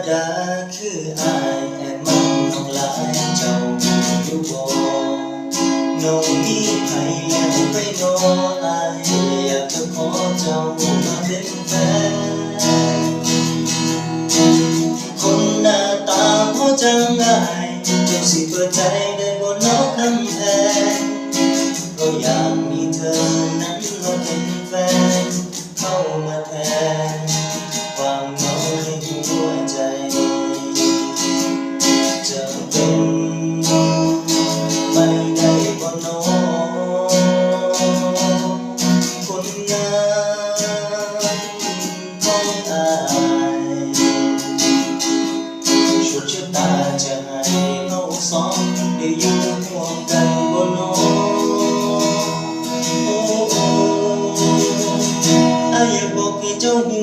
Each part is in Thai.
ดาคืออายแอบมักน้องหลายเจ้าอยู่บ่น้องมีไผแล้วไปนออายอยากจะขอเจ้ามาเป็นแฟนคนหน้าตาพอจังอายเจ้าสิเปิดใจได้บ่น้องคำแพงก็อยากมีเธอนั้นมาเป็นแฟนเข้ามาแทนความเหงาในหัวใจจะเป็นไม่ได้บ่น้องคนงามของอายชุดชะตาจะให้เราสองได้อยู่ร่วมกันบ่น้องอยากบอกให้เจ้าหู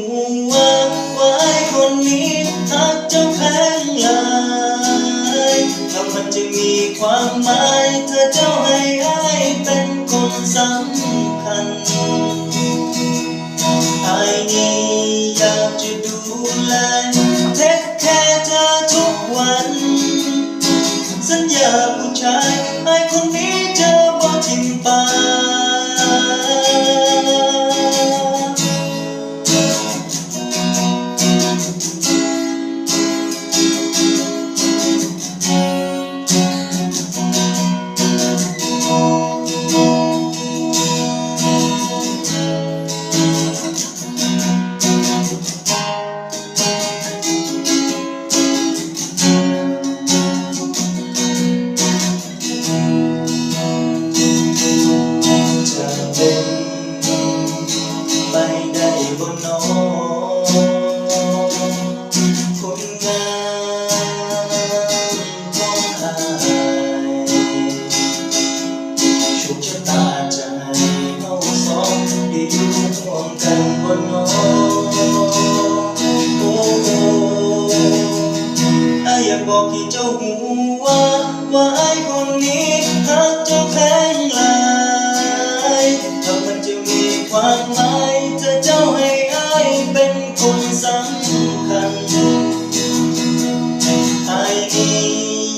ว่าไอ้คนนี้รักเจ้าแพงหลายถ้ามันจะมีความหมายถ้าเจ้าให้อ้ายเป็นคนสำคัญอ้ายนี้อยากจะดูแลเทคแคร์เธอทุกวันสัญญาผู้ชายไอ้คนนี้จะบ่ทิ้งไปไม่ได้บ่น้องคนงามของอายโชคชะตาจะให้เราสองได้อยู่ร่วมกันบ่น้องอยากบอกให้เจ้าหูว่าไอ้คนนี้รักเจ้าแพงหลายถ้ามันจะมีความหมายถ้าเจ้าให้อ้ายเป็นคนสำคัญอ้ายนี้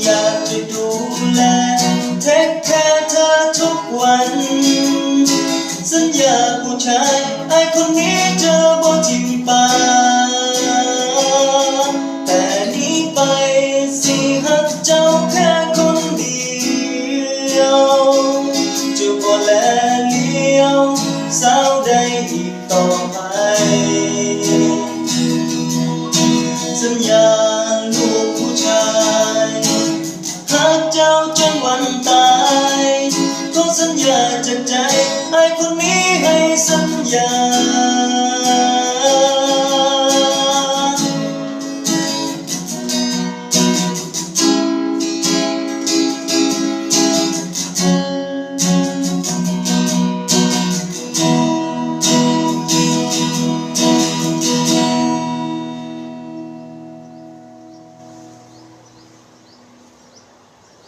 อยากจะดูแลเทคแคร์เธอทุกวันสัญญาผู้ชายไอ้คนนี้จะบ่ทิ้งไปแต่นี้ไปสิหักเจ้าแค่คนเดียวจะบ่แลเลี้ยวสาวใดอีกต่อไปสัญญาลูกผู้ชายหักเจ้าจนวันตายขอสัญญาจากใจไอ้คนนี้ให้สัญญา